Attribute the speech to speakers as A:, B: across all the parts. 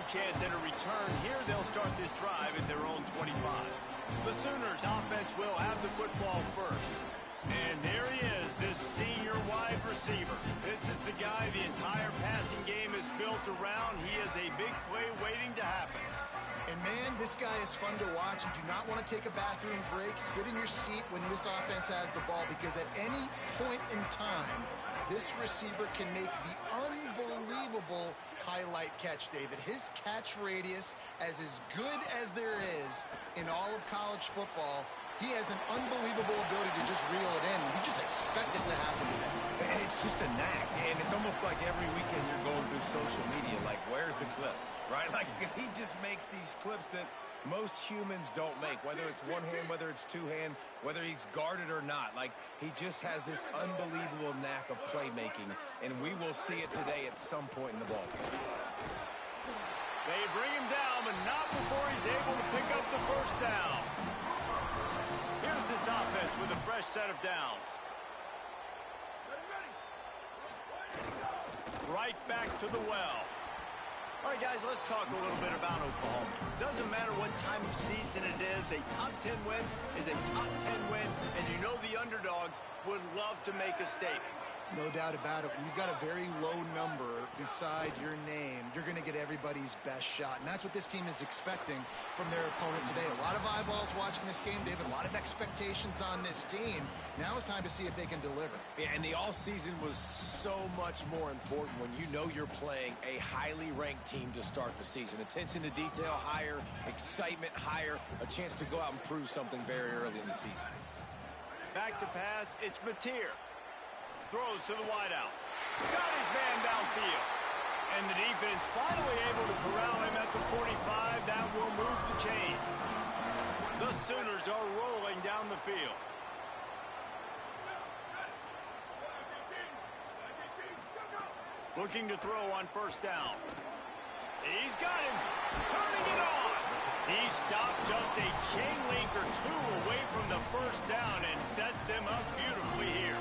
A: chance at a return. Here they'll start this drive at their own 25. The Sooners offense will have the football first. And there he is, this senior wide receiver. This is the guy the entire passing game is built around. He is a big play waiting to happen.
B: And, man, this guy is fun to watch. You do not want to take a bathroom break. Sit in your seat when this offense has the ball, because at any point in time, this receiver can make the unbelievable highlight catch, David. His catch radius is as good as there is in all of college football. He has an unbelievable ability to just reel it in. You just expect it to happen today.
C: It's just a knack, and it's almost like every weekend you're going through social media, like, where's the clip, right? Like, because he just makes these clips that most humans don't make, whether it's one hand, whether it's two hand, whether he's guarded or not. Like, he just has this unbelievable knack of playmaking, and we will see it today at some point in the ballgame.
A: They bring him down, but not before he's able to pick up the first down. Here's this offense with a fresh set of downs. Right back to the well. All right, guys, let's talk a little bit about Oklahoma. Doesn't matter what time of season it is, a top 10 win is a top 10 win, and you know the underdogs would love to make a statement.
B: No doubt about it. When you've got a very low number beside your name, you're going to get everybody's best shot. And that's what this team is expecting from their opponent today. A lot of eyeballs watching this game, David. A lot of expectations on this team. Now it's time to see if they can deliver.
C: Yeah, and the all-season was so much more important when you know you're playing a highly ranked team to start the season. Attention to detail higher, excitement higher, a chance to go out and prove something very early in the season.
A: Back to pass, it's Mateer. Throws to the wideout. Got his man downfield. And the defense finally able to corral him at the 45. That will move the chain. The Sooners are rolling down the field. Looking to throw on first down. He's got him. Turning it on. He stopped just a chain link or two away from the first down and sets them up beautifully here.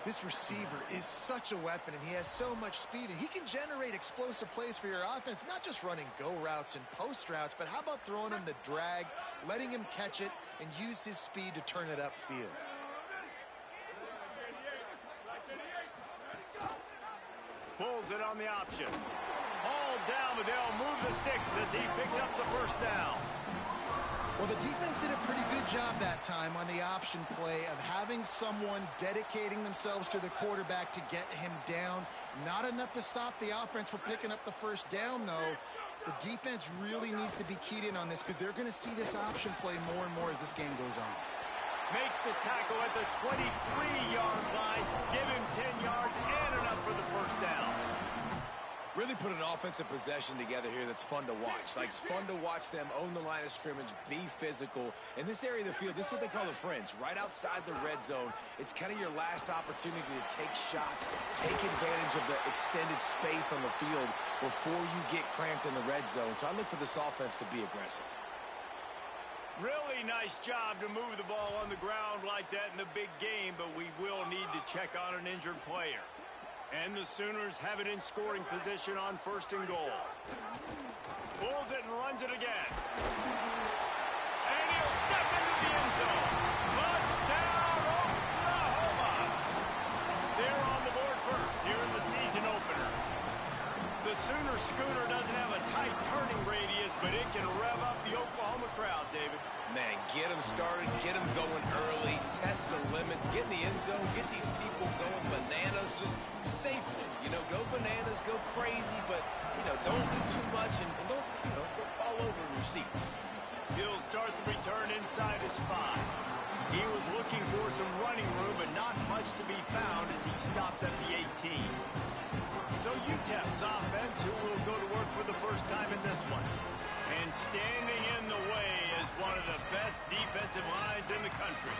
B: This receiver is such a weapon, and he has so much speed, and he can generate explosive plays for your offense, not just running go routes and post routes, but how about throwing him the drag, letting him catch it, and use his speed to turn it upfield.
A: Pulls it on the option. Hauled down, but they'll move the sticks as he picks up the first down.
B: Well, the defense did a pretty good job that time on the option play of having someone dedicating themselves to the quarterback to get him down. Not enough to stop the offense from picking up the first down, though. The defense really needs to be keyed in on this because they're going to see this option play more and more as this game goes on.
A: Makes the tackle at the 23-yard line. Give him 10 yards and enough for the first down.
C: Really put an offensive possession together here that's fun to watch. Like, it's fun to watch them own the line of scrimmage, be physical. In this area of the field, this is what they call the fringe, right outside the red zone. It's kind of your last opportunity to take shots, take advantage of the extended space on the field before you get cramped in the red zone. So I look for this offense to be aggressive.
A: Really nice job to move the ball on the ground like that in the big game, but we will need to check on an injured player. And the Sooners have it in scoring position on first and goal. Pulls it and runs it again. And he'll step into the end zone. Touchdown, Oklahoma! They're on the board first here in the season opener. The Sooner schooner doesn't have a tight turning radius, but it can rev up the Oklahoma crowd, David.
C: Man, get them started, get them going early, test the limits, get in the end zone, get these people going bananas, just safely. You know, go bananas, go crazy, but, you know, don't do too much and don't, you know, don't fall over in your seats.
A: He'll start the return inside his 5. He was looking for some running room, but not much to be found as he stopped at the 18. So UTEP's offense, who will go to work for the first time in this one. And standing in the way is one of the best defensive lines in the country.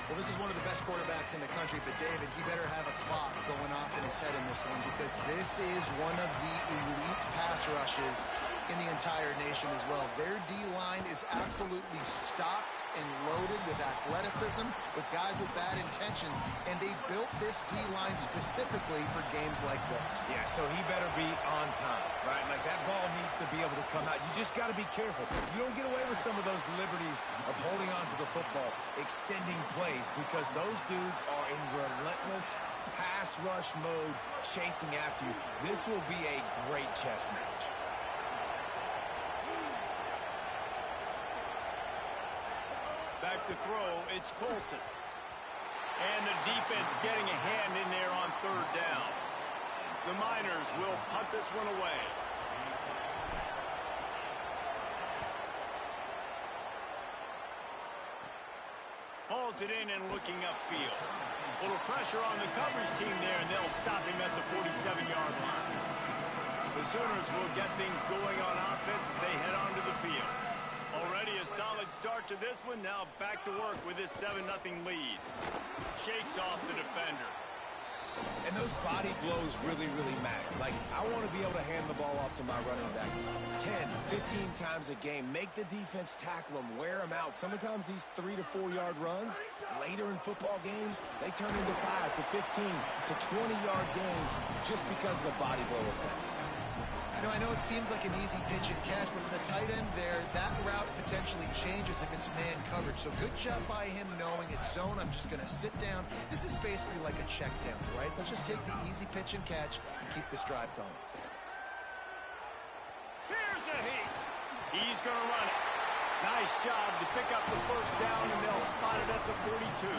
B: Well, this is one of the best quarterbacks in the country, but David, he better have a clock going off in his head in this one because this is one of the elite pass rushes in the entire nation as well. Their D-line is absolutely stocked and loaded with athleticism, with guys with bad intentions, and they built this D-line specifically for games like this.
C: Yeah, so he better be on time, right? Like, that ball needs to be able to come out. You just got to be careful. You don't get away with some of those liberties of holding on to the football, extending plays, because those dudes are in relentless pass rush mode, chasing after you. This will be a great chess match.
A: Back to throw, it's Colson. And the defense getting a hand in there on third down. The Miners will punt this one away. Hauls it in and looking upfield. A little pressure on the coverage team there, and they'll stop him at the 47-yard line. The Sooners will get things going on offense as they head onto the field. Already a solid start to this one. Now back to work with this 7-0 lead. Shakes off the defender.
C: And those body blows really, really matter. Like, I want to be able to hand the ball off to my running back 10, 15 times a game. Make the defense tackle them, wear them out. Sometimes these 3 to 4 yard runs, later in football games, they turn into 5 to 15 to 20-yard gains just because of the body blow effect.
B: You know, I know it seems like an easy pitch and catch, but for the tight end there, that route potentially changes if it's man coverage. So good job by him knowing it's zone. I'm just going to sit down. This is basically like a check down, right? Let's just take the easy pitch and catch and keep this drive going.
A: Here's a heat. He's going to run it. Nice job to pick up the first down, and they'll spot it at the 42.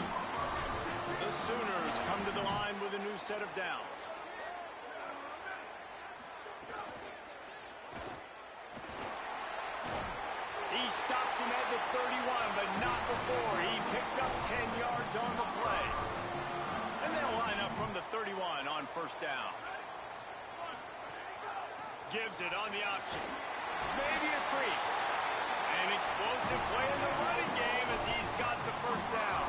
A: The Sooners come to the line with a new set of downs. He stops him at the 31, but not before. He picks up 10 yards on the play. And they'll line up from the 31 on first down. Gives it on the option. Maybe a crease. An explosive play in the running game as he's got the first down.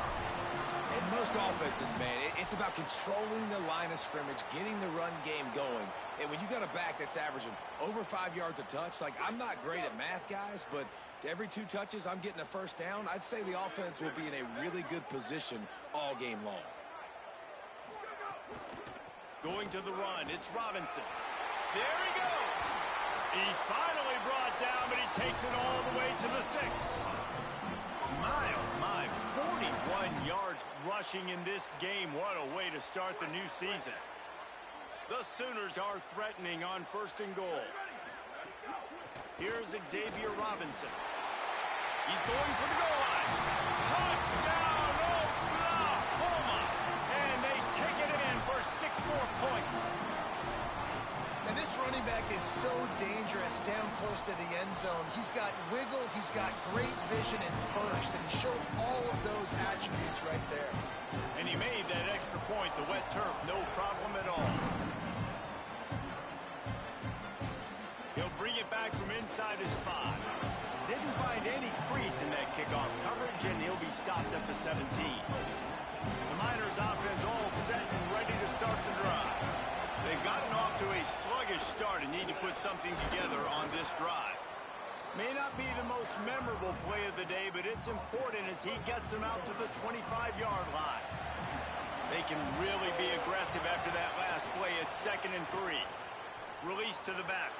C: In most offenses, man, it's about controlling the line of scrimmage, getting the run game going. And when you got a back that's averaging over 5 yards a touch, like, I'm not great at math, guys, but every 2 touches I'm getting a first down, I'd say the offense will be in a really good position all game long.
A: Going to the run, it's Robinson. There he goes. He's finally brought down, but he takes it all the way to the 6. My, oh my, 41 yards rushing in this game. What a way to start the new season. The Sooners are threatening on first and goal. Here's Xavier Robinson. He's going for the goal line. Touchdown, Oklahoma! And they take it in for 6 more points.
B: And this running back is so dangerous down close to the end zone. He's got wiggle, he's got great vision and burst, and he showed all of those attributes right there.
A: And he made that extra point, the wet turf, no problem at all. He'll bring it back from inside his 5. Didn't find any crease in that kickoff coverage, and he'll be stopped at the 17. The Miners offense all set and ready to start the drive. They've gotten off to a sluggish start and need to put something together on this drive. May not be the most memorable play of the day, but it's important as he gets them out to the 25-yard line. They can really be aggressive after that last play. It's 2nd and 3. Release to the back.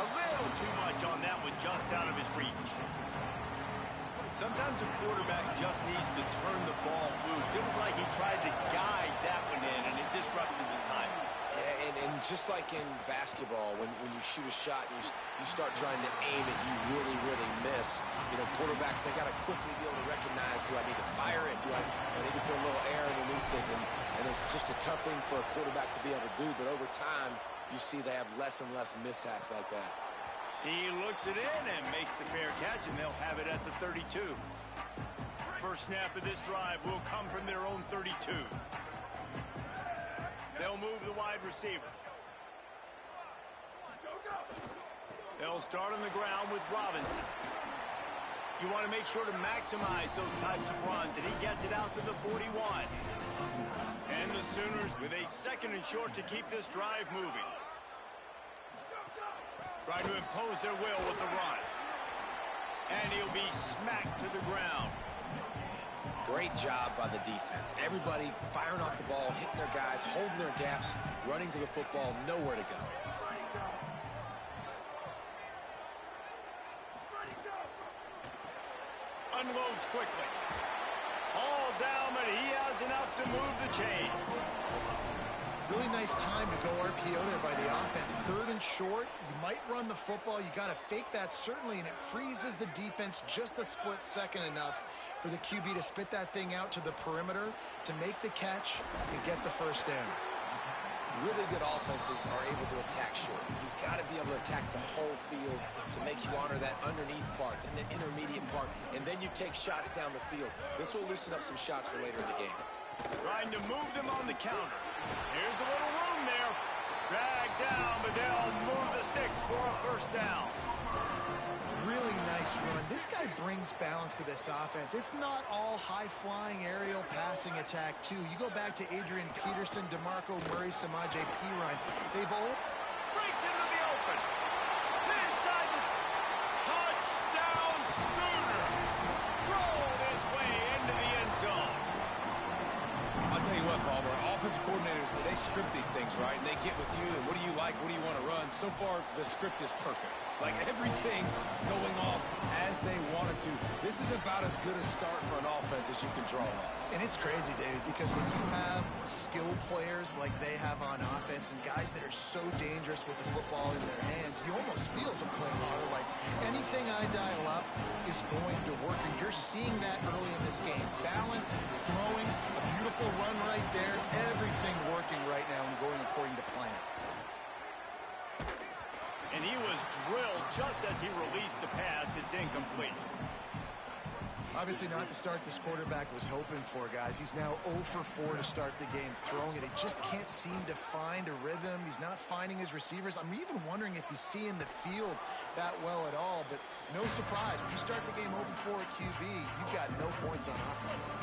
A: A little too much on that one, just out of his reach. Sometimes a quarterback just needs to turn the ball loose. It was like he tried to guide that one in, and it disrupted the time.
C: And just like in basketball, when you shoot a shot and you start trying to aim it, you really, really miss. You know, quarterbacks, they got to quickly be able to recognize, do I need to fire it? Do I need to put a little air underneath it? And it's just a tough thing for a quarterback to be able to do. But over time, you see they have less and less mishaps like that.
A: He looks it in and makes the fair catch, and they'll have it at the 32. First snap of this drive will come from their own 32. They'll move the wide receiver. They'll start on the ground with Robinson. You want to make sure to maximize those types of runs, and he gets it out to the 41. And the Sooners with a 2nd and short to keep this drive moving. Try Trying to impose their will with the run. And he'll be smacked to the ground.
C: Great job by the defense. Everybody firing off the ball, hitting their guys, holding their gaps, running to the football, nowhere to go.
A: Unloads quickly. All down, but he has enough to move the chains.
B: Really nice time to go RPO there by the offense. 3rd and short, you might run the football. You got to fake that, certainly, and it freezes the defense just a split second enough for the QB to spit that thing out to the perimeter, to make the catch, and get the first down.
C: Really good offenses are able to attack short. You've got to be able to attack the whole field to make you honor that underneath part, then the intermediate part, and then you take shots down the field. This will loosen up some shots for later in the game.
A: Trying to move them on the counter. Here's a little room there. Drag down, but they'll move the sticks for a first down.
B: Really nice run. This guy brings balance to this offense. It's not all high-flying aerial passing attack, too. You go back to Adrian Peterson, DeMarco Murray, Samaje Perine. They've all...
A: Breaks into the open. Inside the touchdown Sooners. Rolled his way into the end zone.
C: I'll tell you what, Palmer, offensive coordinators, they script these things, right? And they get with you, and what do you like, what do you want to run? So far, the script is perfect. Like, everything going off as they wanted to. This is about as good a start for an offense as you can draw up.
B: And it's crazy, David, because when you have skilled players like they have on offense and guys that are so dangerous with the football in their hands, you almost feel as a play caller like anything I dial up is going to work. And you're seeing that early in this game. Balance, throwing, a beautiful run right there, everything working right now and going according to plan.
A: And he was drilled just as he released the pass. It's incomplete.
B: Obviously not the start this quarterback was hoping for, guys. He's now 0 for 4 to start the game throwing it. He just can't seem to find a rhythm. He's not finding his receivers. I'm even wondering if he's seeing the field that well at all. But no surprise, when you start the game 0 for 4 at QB, you've got no points on offense.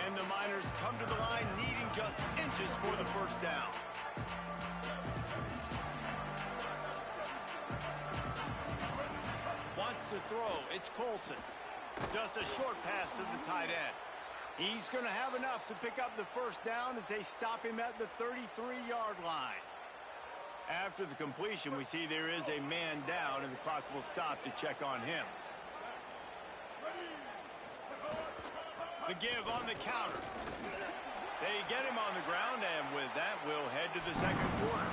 A: And the Miners come to the line needing just inches for the first down. Wants to throw. It's Colson. Just a short pass to the tight end. He's going to have enough to pick up the first down as they stop him at the 33-yard line. After the completion, we see there is a man down, and the clock will stop to check on him. The give on the counter. They get him on the ground, and with that, we'll head to the second quarter.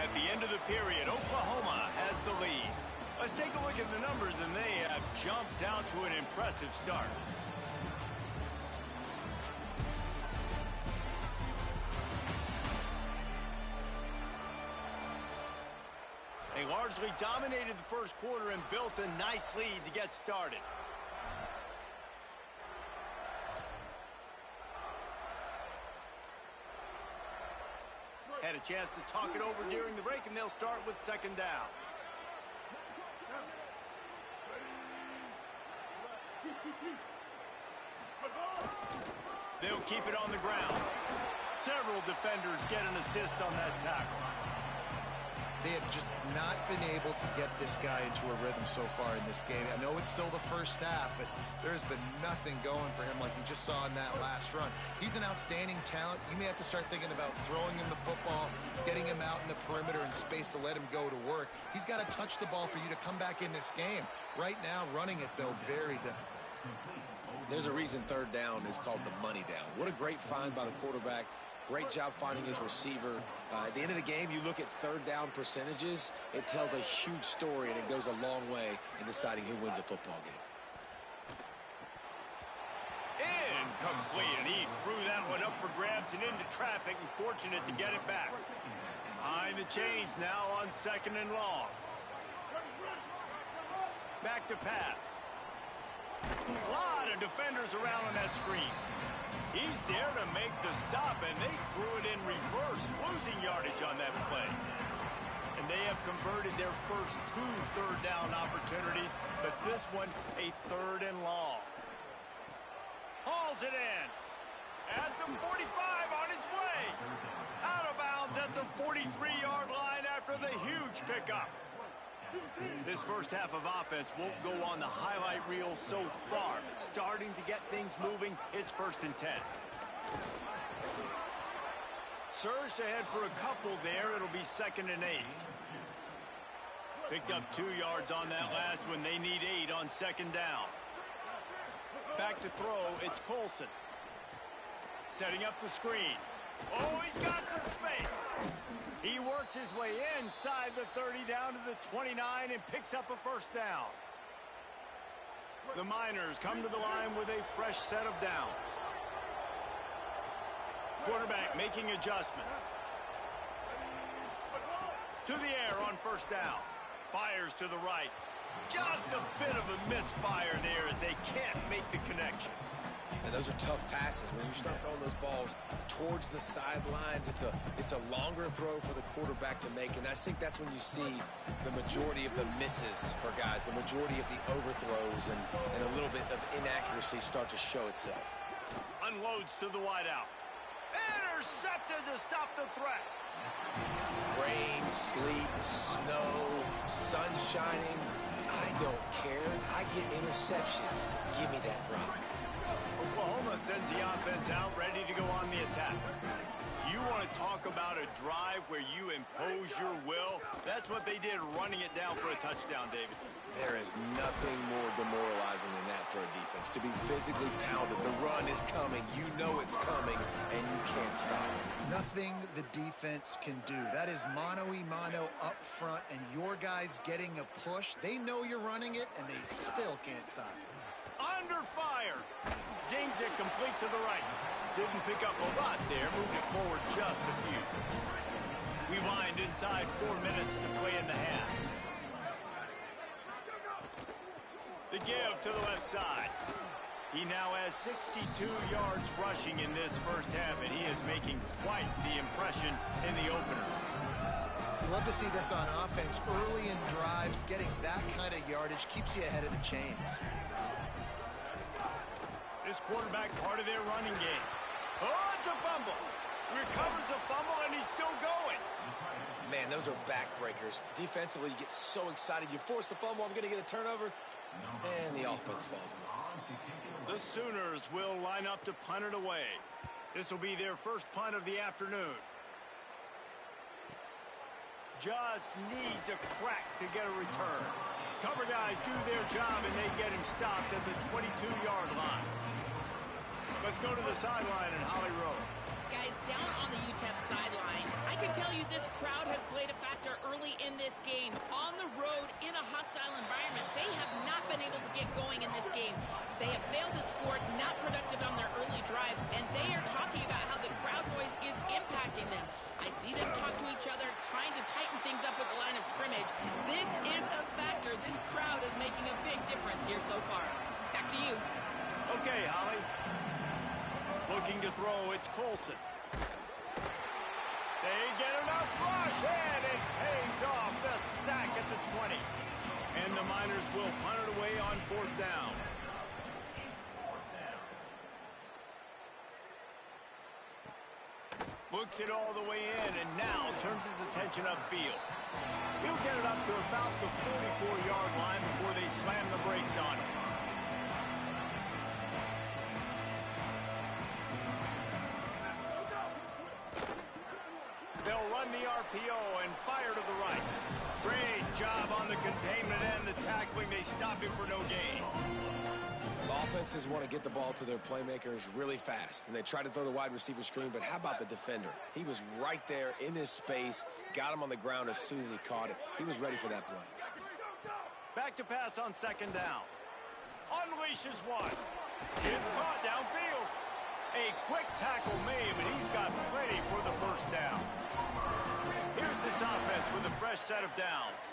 A: At the end of the period, Oklahoma has the lead. Let's take a look at the numbers, and they have jumped down to an impressive start. They largely dominated the first quarter and built a nice lead to get started. Had a chance to talk it over during the break, and they'll start with second down. They'll keep it on the ground. Several defenders get an assist on that tackle.
B: They have just not been able to get this guy into a rhythm so far in this game. I know it's still the first half, but there's been nothing going for him like you just saw in that last run. He's an outstanding talent. You may have to start thinking about throwing him the football, getting him out in the perimeter and space to let him go to work. He's got to touch the ball for you to come back in this game. Right now, running it, though, very difficult.
C: There's a reason third down is called the money down. What a great find by the quarterback. Great job finding his receiver. At the end of the game, you look at third down percentages. It tells a huge story, and it goes a long way in deciding who wins a football game.
A: Incomplete, and he threw that one up for grabs and into traffic, and fortunate to get it back. Behind the chains now on second and long. Back to pass. A lot of defenders around on that screen. He's there to make the stop, and they threw it in reverse, losing yardage on that play. And they have converted their first 2 third down opportunities, but this one a third and long. Hauls it in. At the 45 on his way. Out of bounds at the 43-yard line after the huge pickup. This first half of offense won't go on the highlight reel so far. But starting to get things moving, it's 1st and 10. Surged ahead for a couple there. It'll be 2nd and 8. Picked up 2 yards on that last one. They need 8 on 2nd down. Back to throw, it's Colson. Setting up the screen. Oh, he's got some space. He works his way inside the 30 down to the 29 and picks up a 1st down. The Miners come to the line with a fresh set of downs. Quarterback making adjustments. To the air on 1st down. Fires to the right. Just a bit of a misfire there as they can't make the connection.
C: And those are tough passes. When you start throwing those balls towards the sidelines, it's a longer throw for the quarterback to make. And I think that's when you see the majority of the misses for guys, the majority of the overthrows and a little bit of inaccuracy start to show itself.
A: Unloads to the wideout. Intercepted to stop the threat.
C: Rain, sleet, snow, sun shining. I don't care. I get interceptions. Give me that rock.
A: Oklahoma sends the offense out, ready to go on the attack. You want to talk about a drive where you impose your will? That's what they did, running it down for a touchdown, David.
C: There is nothing more demoralizing than that for a defense. To be physically pounded, the run is coming, you know it's coming, and you can't stop it.
B: Nothing the defense can do. That is mano-a-mano up front, and your guys getting a push. They know you're running it, and they still can't stop it.
A: Under fire. Zings it complete to the right. Didn't pick up a lot there. Moved it forward just a few. We wind inside 4 minutes to play in the half. The give to the left side. He now has 62 yards rushing in this first half, and he is making quite the impression in the opener.
B: You love to see this on offense. Early in drives, getting that kind of yardage keeps you ahead of the chains.
A: This quarterback part of their running game. Oh, it's a fumble. Recovers the fumble, and he's still going.
C: Man, those are backbreakers. Defensively, you get so excited. You force the fumble, I'm going to get a turnover, and the offense falls in.
A: The Sooners will line up to punt it away. This will be their first punt of the afternoon. Just needs a crack to get a return. Cover guys do their job, and they get him stopped at the 22-yard line. Let's go to the sideline in Holly Rowe.
D: Guys, down on the UTEP sideline, I can tell you this crowd has played a factor early in this game. On the road, in a hostile environment, they have not been able to get going in this game. They have failed to score, not productive on their early drives, and they are talking about how the crowd noise is impacting them. I see them talk to each other, trying to tighten things up with the line of scrimmage. This is a factor. This crowd is making a big difference here so far. Back to you.
A: Okay, Holly. Looking to throw, it's Colson. They get enough rush, and it pays off. The sack at the 20. And the Miners will punt it away on 4th down. Looks it all the way in, and now turns his attention upfield. He'll get it up to about the 44-yard line before they slam the brakes on him. They'll run the RPO and fire to the right. Great job on the containment and the tackling. They stop him for no gain.
C: Offenses want to get the ball to their playmakers really fast, and they try to throw the wide receiver screen, but how about the defender? He was right there in his space, got him on the ground as soon as he caught it. He was ready for that play.
A: Back to pass on 2nd down. Unleashes one. It's caught downfield. A quick tackle made, but he's got plenty for the 1st down. Here's this offense with a fresh set of downs.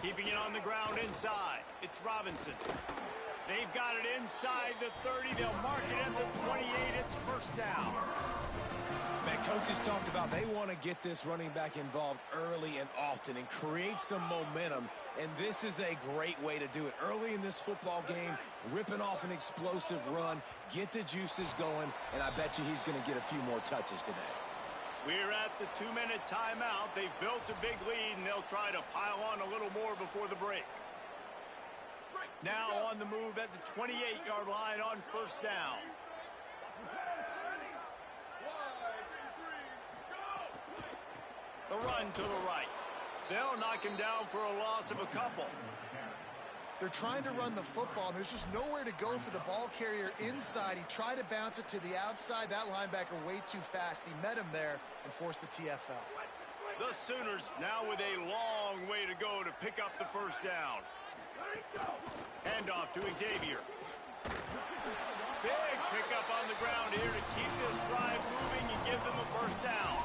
A: Keeping it on the ground inside. It's Robinson. They've got it inside the 30. They'll mark it at the 28. It's 1st down.
C: Man, coaches talked about they want to get this running back involved early and often and create some momentum, and this is a great way to do it. Early in this football game, ripping off an explosive run, get the juices going, and I bet you he's going to get a few more touches today.
A: We're at the 2-minute timeout. They've built a big lead, and they'll try to pile on a little more before the break. Now on the move at the 28-yard line on first down. The run to the right. They'll knock him down for a loss of a couple.
B: They're trying to run the football, and there's just nowhere to go for the ball carrier inside. He tried to bounce it to the outside. That linebacker way too fast. He met him there and forced the TFL.
A: The Sooners now with a long way to go to pick up the first down. Handoff to Xavier. Big pickup on the ground here to keep this drive moving and give them a first down.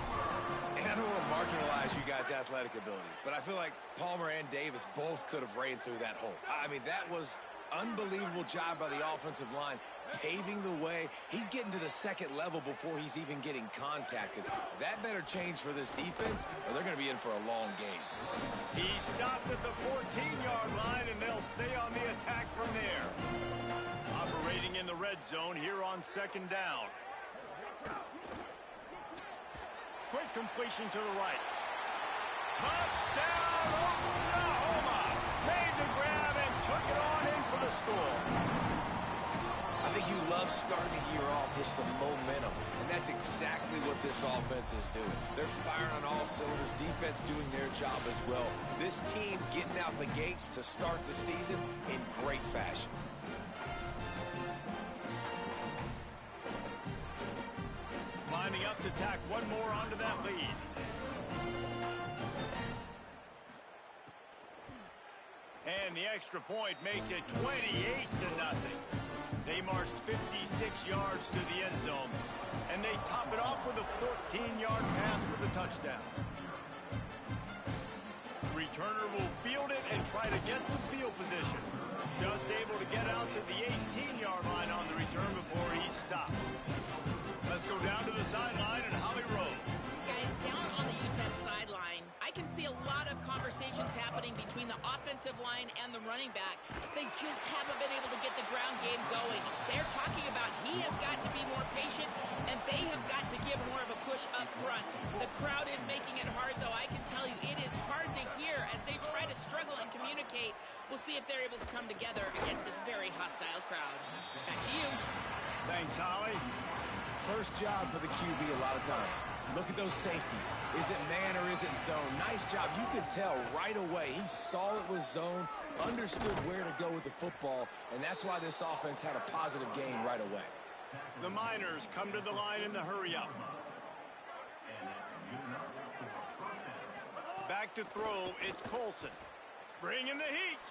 C: And I don't want to marginalize you guys' athletic ability, but I feel like Palmer and Davis both could have ran through that hole. I mean, that was unbelievable job by the offensive line, paving the way. He's getting to the second level before he's even getting contacted. That better change for this defense, or they're going to be in for a long game.
A: He stopped at the 14-yard line, and they'll stay on the attack from there. Operating in the red zone here on second down. Quick completion to the right. Touchdown, Oklahoma! Made the grab and took it on in for the score.
C: I think you love starting the year off with some momentum, and that's exactly what this offense is doing. They're firing on all cylinders, defense doing their job as well. This team getting out the gates to start the season in great fashion.
A: Lining up to tack one more onto that lead. And the extra point makes it 28-0. They marched 56 yards to the end zone, and they top it off with a 14-yard pass for the touchdown. Returner will field it and try to get some field position. Just able to get out to the 18-yard line on the return before he stopped. Let's go down to the sideline at Holly Road.
D: Guys, down on the UTEP sideline, I can see a lot of conversations happening between the offensive line and the running back. They just haven't been able to get the ground game going. They're talking about he has got to be more patient, and they have got to give more of a push up front. The crowd is making it hard, though. I can tell you it is hard to hear as they try to struggle and communicate. We'll see if they're able to come together against this very hostile crowd. Back to you.
A: Thanks, Holly.
C: First job for the QB a lot of times. Look at those safeties. Is it man or is it zone? Nice job. You could tell right away. He saw it was zone, understood where to go with the football, and that's why this offense had a positive gain right away.
A: The Miners come to the line in the hurry-up. Back to throw, it's Colson. Bringing the heat.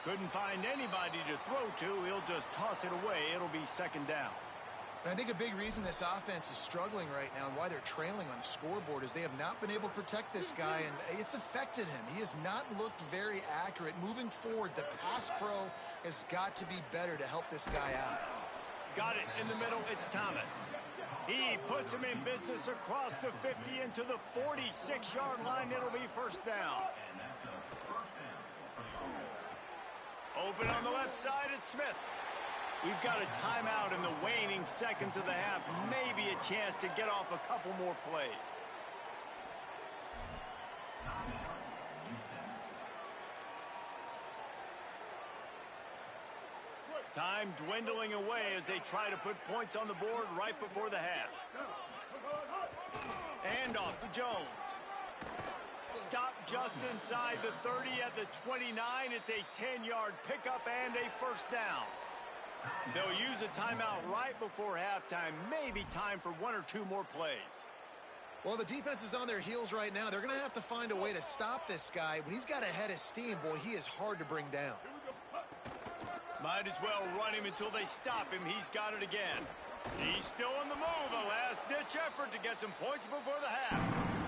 A: Couldn't find anybody to throw to. He'll just toss it away. It'll be second down.
B: And I think a big reason this offense is struggling right now and why they're trailing on the scoreboard is they have not been able to protect this guy, and it's affected him. He has not looked very accurate. Moving forward, the pass pro has got to be better to help this guy out.
A: Got it in the middle. It's Thomas. He puts him in business across the 50 into the 46-yard line. It'll be first down. Open on the left side, it's Smith. We've got a timeout in the waning seconds of the half. Maybe a chance to get off a couple more plays. Time dwindling away as they try to put points on the board right before the half. And off to Jones. Stop just inside the 30 at the 29. It's a 10-yard pickup and a first down. They'll use a timeout right before halftime. Maybe time for one or two more plays.
B: Well, the defense is on their heels right now. They're going to have to find a way to stop this guy. When he's got a head of steam, boy, he is hard to bring down.
A: Might as well run him until they stop him. He's got it again. He's still on the move. A last-ditch effort to get some points before the half.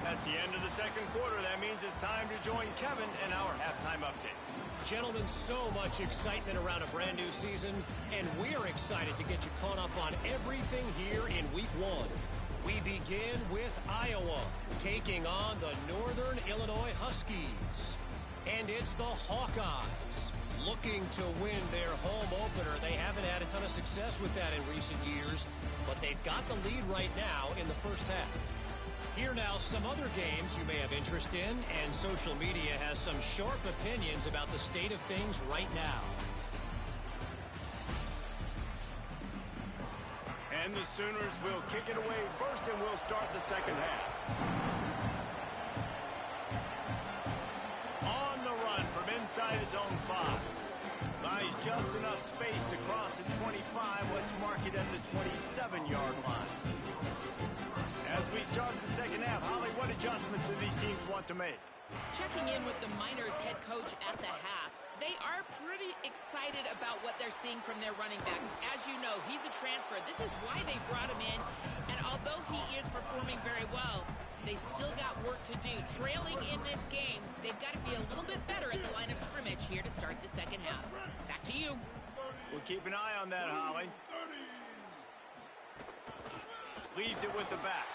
A: That's the end of the second quarter. That means it's time to join Kevin in our halftime update.
E: Gentlemen, so much excitement around a brand new season, and we're excited to get you caught up on everything here in Week 1. We begin with Iowa, taking on the Northern Illinois Huskies. And it's the Hawkeyes looking to win their home opener. They haven't had a ton of success with that in recent years, but they've got the lead right now in the first half. Here now, some other games you may have interest in, and social media has some sharp opinions about the state of things right now.
A: And the Sooners will kick it away first, and we'll start the second half. On the run from inside his own 5. Buys just enough space to cross the 25. Let's mark it at the 27-yard line. As we start the second half, Holly, what adjustments do these teams want to make?
D: Checking in with the Miners head coach at the half. They are pretty excited about what they're seeing from their running back. As you know, he's a transfer. This is why they brought him in. And although he is performing very well, they've still got work to do. Trailing in this game, they've got to be a little bit better at the line of scrimmage here to start the second half. Back to you.
A: We'll keep an eye on that, Holly. Leaves it with the back.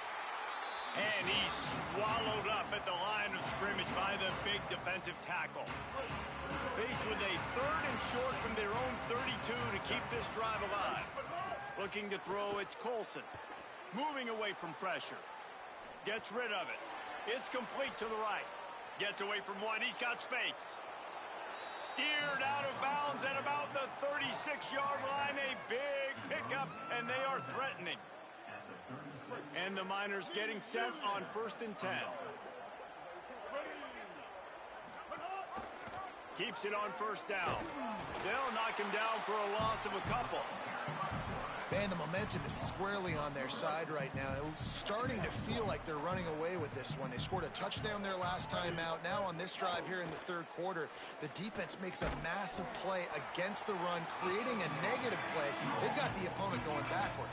A: And he's swallowed up at the line of scrimmage by the big defensive tackle. Faced with a 3rd and short from their own 32 to keep this drive alive. Looking to throw, it's Colson. Moving away from pressure. Gets rid of it. It's complete to the right. Gets away from one. He's got space. Steered out of bounds at about the 36-yard line. A big pickup, and they are threatening. And the Miners getting set on 1st and 10. Keeps it on 1st down. They'll knock him down for a loss of a couple.
B: Man, the momentum is squarely on their side right now. It's starting to feel like they're running away with this one. They scored a touchdown their last time out. Now on this drive here in the 3rd quarter, the defense makes a massive play against the run, creating a negative play. They've got the opponent going backwards.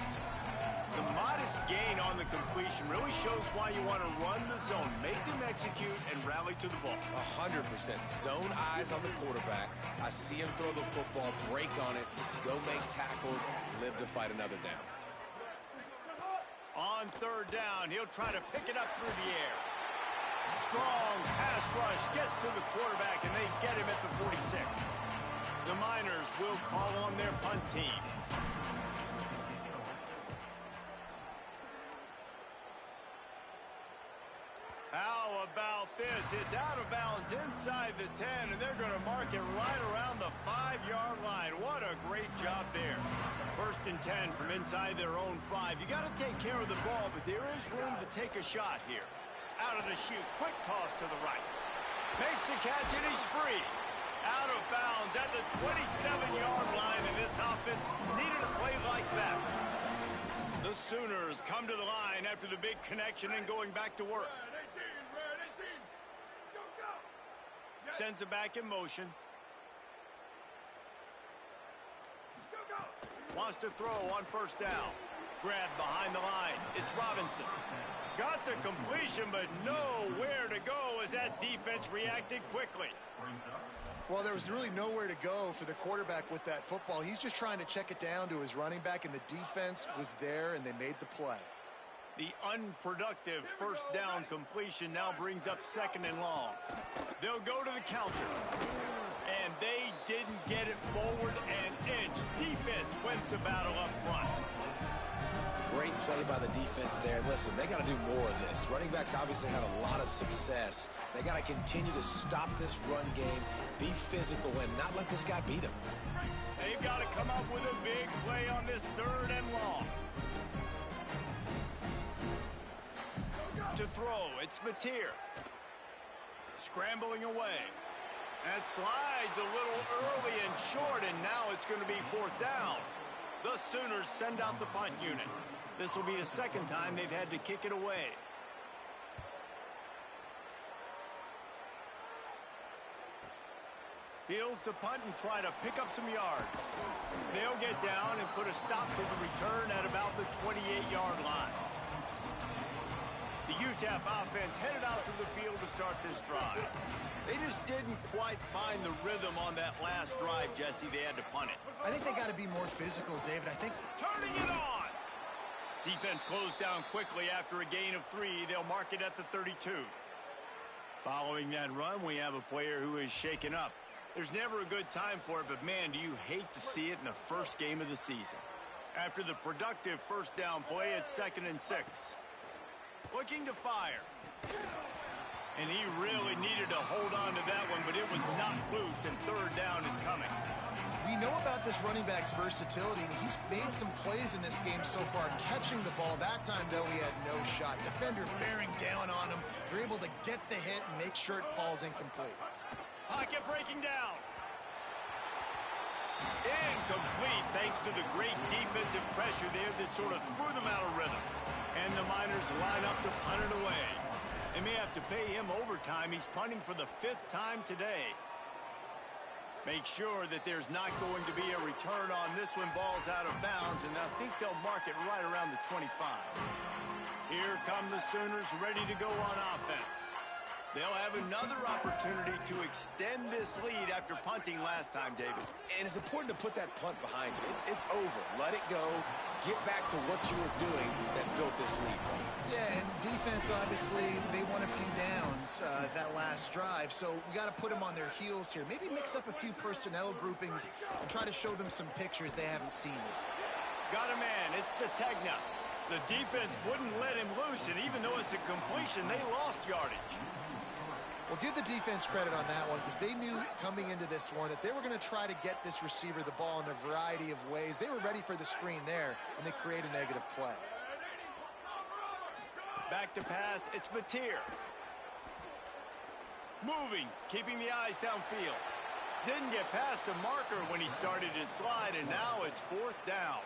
A: The modest gain on the completion really shows why you want to run the zone, make them execute, and rally to the ball.
C: 100%. Zone eyes on the quarterback. I see him throw the football, break on it, go make tackles, live to fight another down.
A: On 3rd down, he'll try to pick it up through the air. Strong pass rush gets to the quarterback, and they get him at the 46. The Miners will call on their punt team. How about this? It's out of bounds inside the 10, and they're going to mark it right around the 5-yard line. What a great job there. 1st and 10 from inside their own 5. You got to take care of the ball, but there is room to take a shot here. Out of the chute, quick toss to the right. Makes the catch, and he's free. Out of bounds at the 27-yard line, and this offense needed a play like that. The Sooners come to the line after the big connection and going back to work. Sends it back in motion. Wants to throw on 1st down. Grabbed behind the line. It's Robinson. Got the completion, but nowhere to go as that defense reacted quickly.
B: Well, there was really nowhere to go for the quarterback with that football. He's just trying to check it down to his running back, and the defense was there, and they made the play.
A: The unproductive 1st down completion now brings up 2nd and long. They'll go to the counter. And they didn't get it forward an inch. Defense wins the battle up front.
C: Great play by the defense there. Listen, they got to do more of this. Running backs obviously had a lot of success. They got to continue to stop this run game, be physical, and not let this guy beat them.
A: They've got to come up with a big play on this 3rd and long. To throw, it's Mateer. Scrambling away. That slides a little early and short, and now it's going to be 4th down. The Sooners send out the punt unit. This will be the 2nd time they've had to kick it away. Fields to punt and try to pick up some yards. They'll get down and put a stop to the return at about the 28-yard line. The UTEP offense headed out to the field to start this drive. They just didn't quite find the rhythm on that last drive, Jesse. They had to punt it.
B: I think they got to be more physical, David. I think
A: turning it on. Defense closed down quickly after a gain of 3. They'll mark it at the 32. Following that run, we have a player who is shaken up. There's never a good time for it, but man, do you hate to see it in the first game of the season. After the productive first down play, it's 2nd and 6. Looking to fire. And he really needed to hold on to that one, but it was not loose, and 3rd down is coming.
B: We know about this running back's versatility, and he's made some plays in this game so far, catching the ball. That time, though, he had no shot. Defender bearing down on him. They're able to get the hit and make sure it falls incomplete.
A: Pocket breaking down. Incomplete, thanks to the great defensive pressure there that sort of threw them out of rhythm. And the Miners line up to punt it away. They may have to pay him overtime. He's punting for the 5th time today. Make sure that there's not going to be a return on this one. Ball's out of bounds, and I think they'll mark it right around the 25. Here come the Sooners ready to go on offense. They'll have another opportunity to extend this lead after punting last time, David.
C: And it's important to put that punt behind you. It's over. Let it go. Get back to what you were doing that built this lead.
B: Yeah, and defense, obviously, they won a few downs that last drive, so we got to put them on their heels here. Maybe mix up a few personnel groupings and try to show them some pictures they haven't seen yet.
A: Got a man. It's Sategna. The defense wouldn't let him loose, and even though it's a completion, they lost yardage.
B: Well, give the defense credit on that one because they knew coming into this one that they were going to try to get this receiver the ball in a variety of ways. They were ready for the screen there, and they create a negative play.
A: Back to pass, it's Mateer. Moving, keeping the eyes downfield. Didn't get past the marker when he started his slide, and now it's 4th down.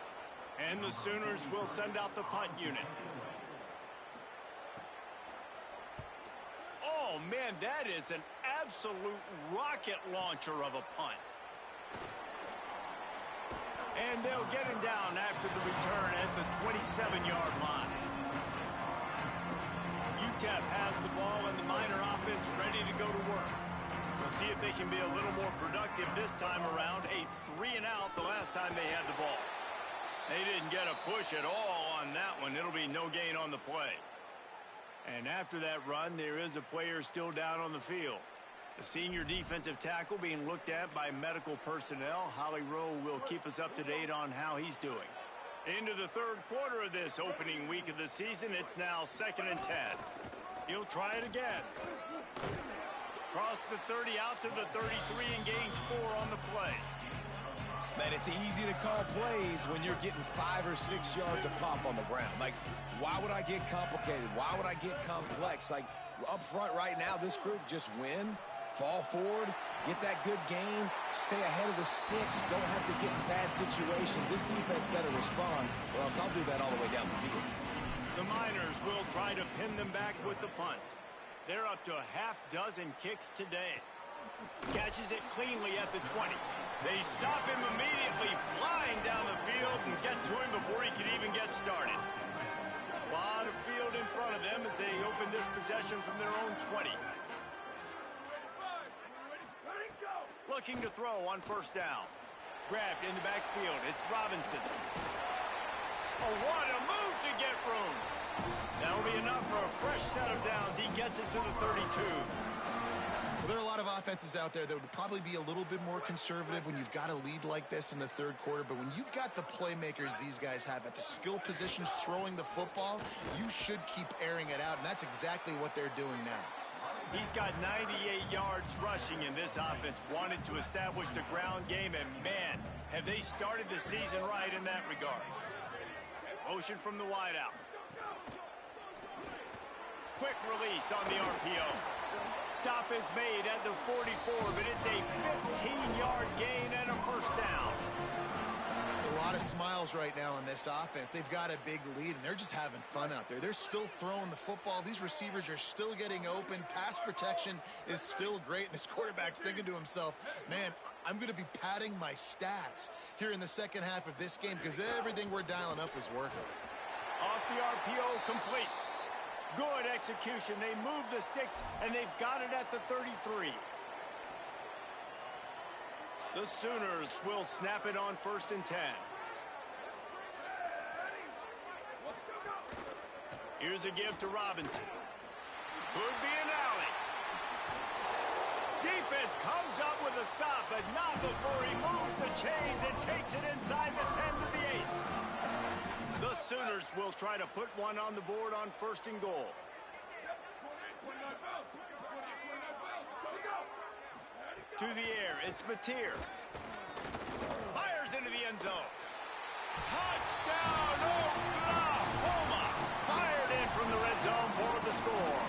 A: And the Sooners will send out the punt unit. Oh, man, that is an absolute rocket launcher of a punt. And they'll get him down after the return at the 27-yard line. UTEP has the ball and the Miner offense ready to go to work. We'll see if they can be a little more productive this time around. A 3-and-out the last time they had the ball. They didn't get a push at all on that one. It'll be no gain on the play. And after that run, there is a player still down on the field. The senior defensive tackle being looked at by medical personnel. Holly Rowe will keep us up to date on how he's doing. Into the 3rd quarter of this opening week of the season, it's now 2nd and 10. He'll try it again. Cross the 30 out to the 33 and gains 4 on the play.
C: Man, it's easy to call plays when you're getting 5 or 6 yards of pop on the ground. Like, why would I get complicated? Why would I get complex? Like, up front right now, this group just win, fall forward, get that good gain, stay ahead of the sticks, don't have to get in bad situations. This defense better respond, or else I'll do that all the way down the field.
A: The Miners will try to pin them back with the punt. They're up to a half-dozen kicks today. Catches it cleanly at the 20. They stop him immediately, flying down the field and get to him before he can even get started. A lot of field in front of them as they open this possession from their own 20. Looking to throw on 1st down. Grabbed in the backfield. It's Robinson. Oh, what a move to get room. That'll be enough for a fresh set of downs. He gets it to the 32.
B: Well, there are a lot of offenses out there that would probably be a little bit more conservative when you've got a lead like this in the 3rd quarter. But when you've got the playmakers these guys have at the skill positions throwing the football, you should keep airing it out. And that's exactly what they're doing now.
A: He's got 98 yards rushing in this offense. Wanted to establish the ground game, and man, have they started the season right in that regard. Motion from the wideout. Quick release on the RPO. Stop is made at the 44, but it's a 15-yard gain and a 1st down.
B: A lot of smiles right now on this offense. They've got a big lead, and they're just having fun out there. They're still throwing the football. These receivers are still getting open. Pass protection is still great, and this quarterback's thinking to himself, man, I'm going to be padding my stats here in the second half of this game because everything we're dialing up is working.
A: Off the RPO, complete. Good execution. They move the sticks, and they've got it at the 33. The Sooners will snap it on 1st and 10. Here's a give to Robinson. Could be an alley. defense comes up with a stop, but not before he moves the chains and takes it inside the 10 to the 8. The Sooners will try to put one on the board on 1st and goal. To the air, it's Mateer. Fires into the end zone. Touchdown, Oklahoma! Fired in from the red zone for the score.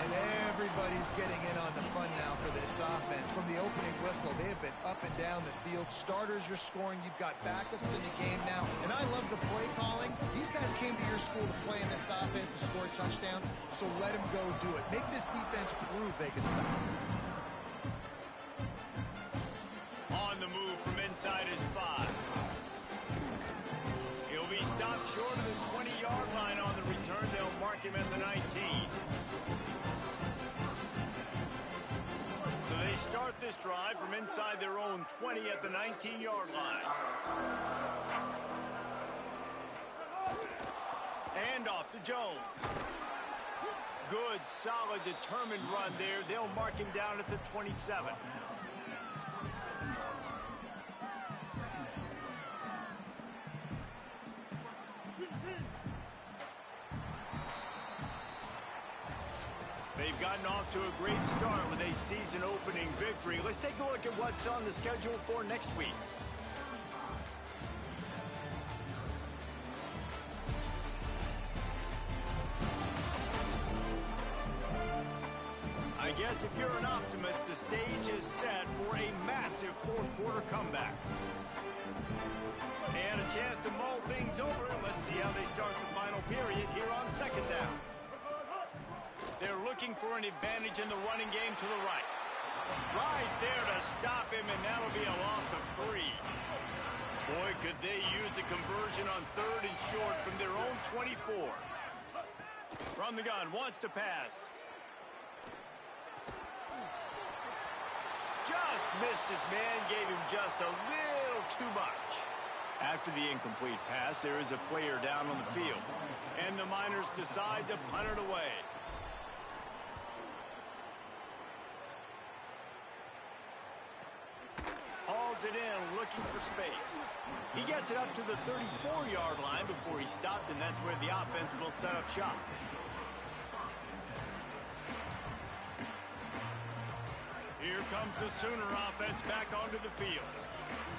B: And everybody's getting in on the fun now for this offense. From the opening whistle, they have been up and down the field. Starters are scoring. You've got backups in the game now. And I love the play calling. These guys came to your school to play in this offense to score touchdowns, so let them go do it. Make this defense prove they can stop.
A: On the move from inside his 5. He'll be stopped short of the 20-yard line on the return. They'll mark him at the 19. So they start this drive from inside their own 20 at the 19-yard line. And off to Jones. Good, solid, determined run there. They'll mark him down at the 27. They've gotten off to a great start with a season-opening victory. Let's take a look at what's on the schedule for next week. I guess if you're an optimist, the stage is set for a massive fourth-quarter comeback. And a chance to mull things over. Let's see how they start the final period here on 2nd down. They're looking for an advantage in the running game to the right. Right there to stop him, and that'll be a loss of 3. Boy, could they use a conversion on 3rd and short from their own 24. From the gun, wants to pass. Just missed his man, gave him just a little too much. After the incomplete pass, there is a player down on the field, and the Miners decide to punt it away. Hauls it in, looking for space. He gets it up to the 34-yard line before he stopped, and that's where the offense will set up shop. Here comes the Sooner offense back onto the field.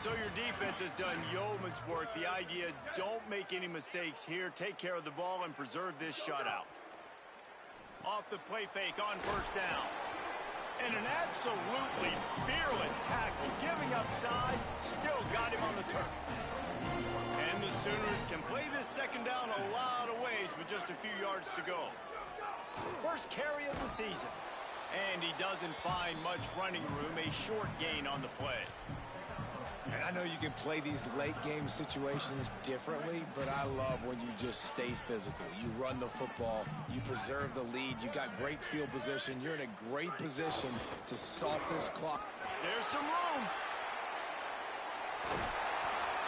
A: So your defense has done yeoman's work. The idea, don't make any mistakes here. Take care of the ball and preserve this shutout. Off the play fake on 1st down. And an absolutely fearless tackle, giving up size, still got him on the turf. And the Sooners can play this 2nd down a lot of ways with just a few yards to go. First carry of the season. And he doesn't find much running room, a short gain on the play.
C: And I know you can play these late game situations differently, but I love when you just stay physical. You run the football, you preserve the lead, you got great field position, you're in a great position to salt this clock.
A: There's some room.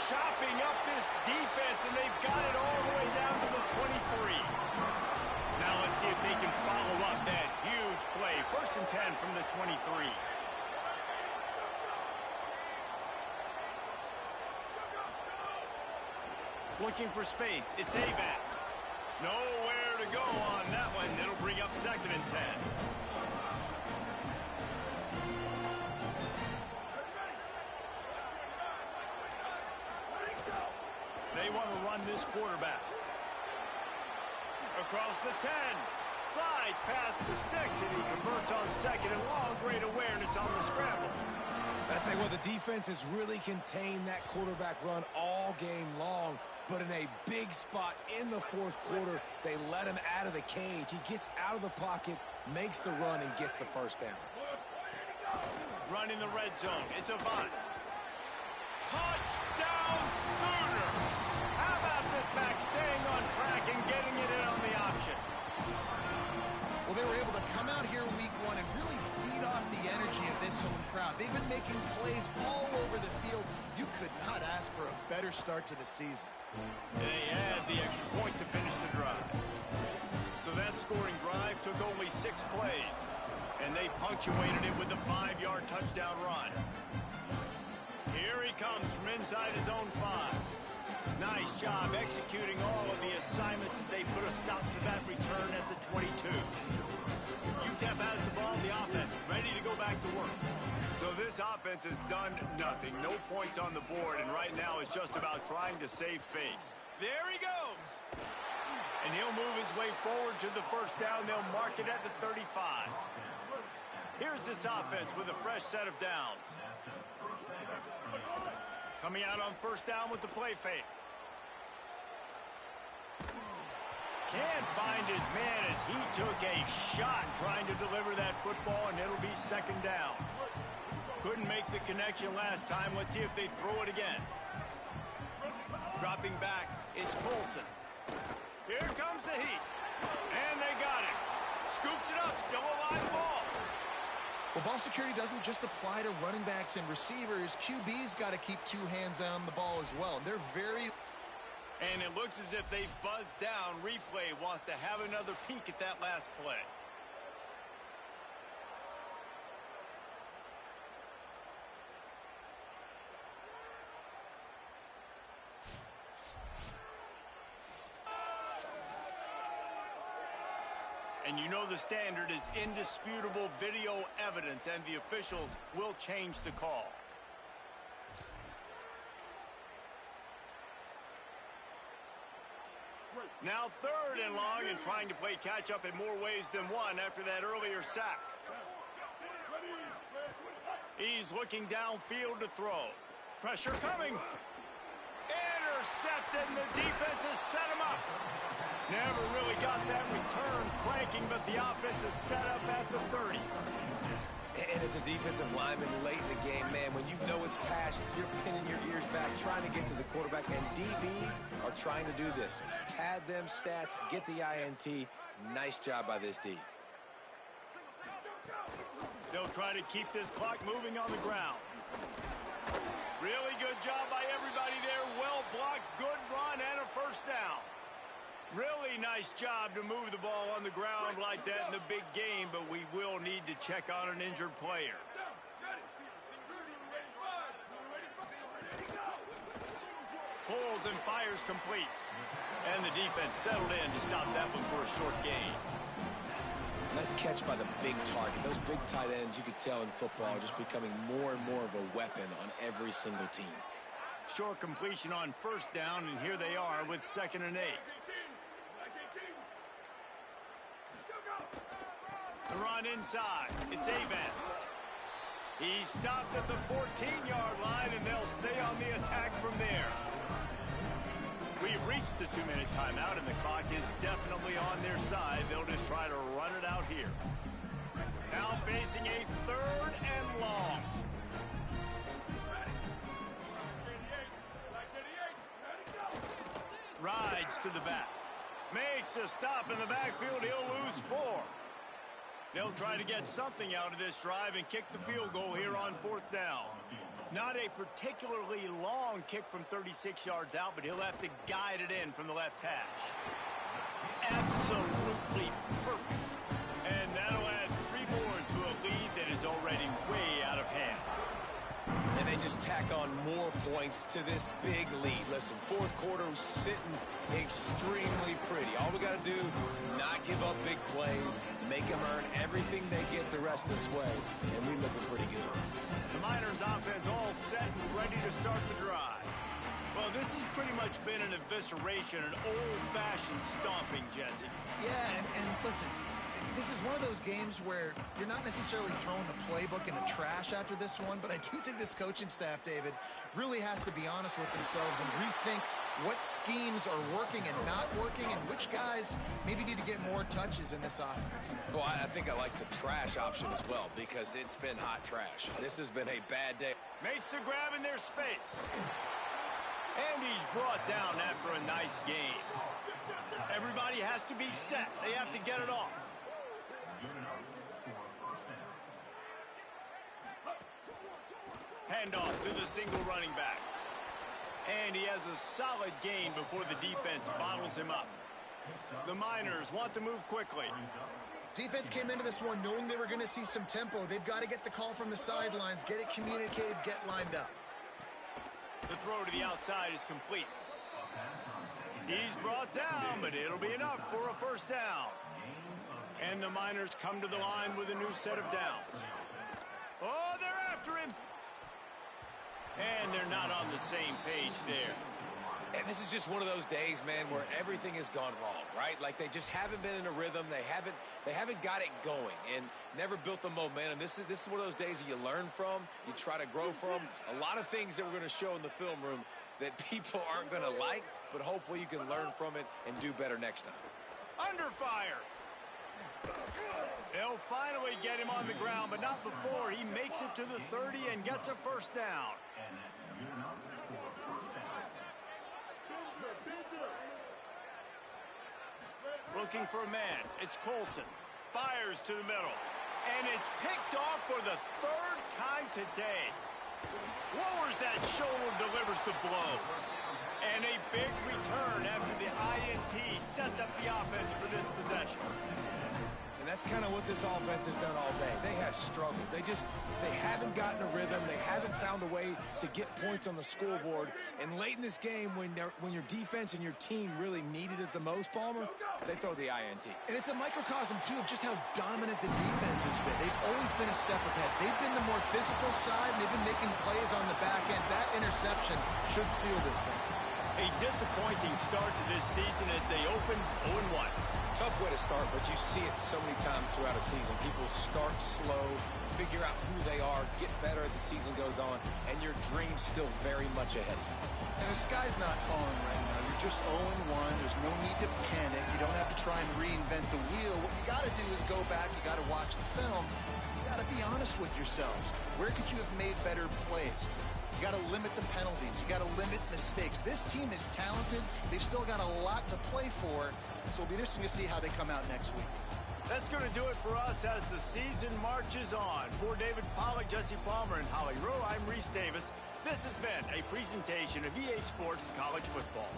A: Chopping up this defense, and they've got it all the way down to the 23. Now let's see if they can follow up that huge play. 1st and 10 from the 23. Looking for space. It's Avac. Nowhere to go on that one. It'll bring up 2nd and 10. They want to run this quarterback. Across the 10. Slides past the sticks, and he converts on 2nd and long. Great awareness on the scramble.
C: I'd say, well, the defense has really contained that quarterback run all game long, but in a big spot in the 4th quarter, they let him out of the cage. He gets out of the pocket, makes the run, and gets the 1st down.
A: Run in the red zone. It's Avant. Touchdown, Sooner! How about this back staying on track and getting it in on the option?
B: Well, they were able to come out here week 1 and really feed off the energy of this home crowd. They've been making plays all over the field. You could not ask for a better start to the season.
A: They had the extra point to finish the drive. So that scoring drive took only 6 plays. And they punctuated it with a 5-yard touchdown run. Here he comes from inside his own 5. Nice job executing all of the assignments as they put a stop to that return at the 22. UTEP has the ball, the offense ready to go back to work. So this offense has done nothing. No points on the board, and right now it's just about trying to save face. There he goes. And he'll move his way forward to the first down. They'll mark it at the 35. Here's this offense with a fresh set of downs. Coming out on first down with the play fake. Can't find his man as he took a shot trying to deliver that football, and it'll be second down. Couldn't make the connection last time. Let's see if they throw it again. Dropping back, it's Colson. Here comes the heat. And they got it. Scoops it up, still a live ball.
B: Well, ball security doesn't just apply to running backs and receivers. QB's got to keep 2 hands on the ball as well. They're very...
A: And it looks as if they buzzed down. Replay wants to have another peek at that last play. And you know the standard is indisputable video evidence, and the officials will change the call. Now 3rd and long, and trying to play catch-up in more ways than one after that earlier sack. He's looking downfield to throw. Pressure coming. Intercepted, and the defense has set him up. Never really got that return cranking, but the offense is set up at the 30.
C: And as a defensive lineman late in the game, man, when you know it's passion, you're pinning your ears back, trying to get to the quarterback, and DBs are trying to do this. Pad them stats, get the INT. Nice job by this D.
A: They'll try to keep this clock moving on the ground. Really good job by everybody there. Well blocked, good run, and a first down. Really nice job to move the ball on the ground like that in the big game, but we will need to check on an injured player. Pulls and fires complete. And the defense settled in to stop that one for a short gain.
C: Nice catch by the big target. Those big tight ends, you could tell in football, just becoming more and more of a weapon on every single team.
A: Short completion on first down, and here they are with 2nd and 8. The run inside. It's Avant. He stopped at the 14-yard line, and they'll stay on the attack from there. We've reached the 2-minute timeout, and the clock is definitely on their side. They'll just try to run it out here. Now facing a 3rd and long. Rides to the back. Makes a stop in the backfield. He'll lose 4. They'll try to get something out of this drive and kick the field goal here on 4th down. Not a particularly long kick from 36 yards out, but he'll have to guide it in from the left hash. Absolutely perfect. And that'll add 3 more to a lead that is already way out of hand.
C: And they just tack on more points to this big lead. Listen, 4th quarter was sitting extremely pretty. All we got to do, not give up big plays, make them earn everything they get the rest of this way, and we looking pretty good.
A: The Miners offense all set and ready to start the drive. Well, this has pretty much been an evisceration, an old-fashioned stomping, Jesse.
B: Yeah, and listen, this is one of those games where you're not necessarily throwing the playbook in the trash after this one, but I do think this coaching staff, David, really has to be honest with themselves and rethink what schemes are working and not working and which guys maybe need to get more touches in this offense.
C: Well, I think I like the trash option as well because it's been hot trash. This has been a bad day.
A: Makes the grab in their space. And he's brought down after a nice gain. Everybody has to be set. They have to get it off. Handoff to the single running back. And he has a solid gain before the defense bottles him up. The Miners want to move quickly.
B: Defense came into this one knowing they were going to see some tempo. They've got to get the call from the sidelines, get it communicated, get lined up.
A: The throw to the outside is complete. He's brought down, but it'll be enough for a first down. And the Miners come to the line with a new set of downs. Oh, they're after him. And they're not on the same page there.
C: And this is just one of those days, man, where everything has gone wrong, right? Like they just haven't been in a rhythm. They haven't got it going and never built the momentum. This is one of those days that you learn from, you try to grow from. A lot of things that we're going to show in the film room that people aren't going to like, but hopefully you can learn from it and do better next time.
A: Under fire. They'll finally get him on the ground, but not before he makes it to the 30 and gets a first down. Looking for a man. It's Colson. Fires to the middle. And it's picked off for the third time today. Lowers that shoulder, delivers the blow. And a big return after the INT sets up the offense for this possession.
C: And that's kind of what this offense has done all day. They have struggled. They haven't gotten a rhythm. They haven't found a way to get points on the scoreboard. And late in this game, when your defense and your team really needed it the most, Palmer, they throw the INT.
B: And it's a microcosm, too, of just how dominant the defense has been. They've always been a step ahead. They've been the more physical side, and they've been making plays on the back end. That interception should seal this thing.
A: A disappointing start to this season as they open 0-1.
C: Tough way to start, but you see it so many times throughout a season. People start slow, figure out who they are, get better as the season goes on, and your dream's still very much ahead.
B: And the sky's not falling right now. You're just 0-1. There's no need to panic. You don't have to try and reinvent the wheel. What you got to do is go back. You got to watch the film. You got to be honest with yourselves. Where could you have made better plays? You got to limit the penalties. You got to limit mistakes. This team is talented. They've still got a lot to play for. So it'll be interesting to see how they come out next week.
A: That's going to do it for us as the season marches on. For David Pollack, Jesse Palmer, and Holly Rowe, I'm Reese Davis. This has been a presentation of EA Sports College Football.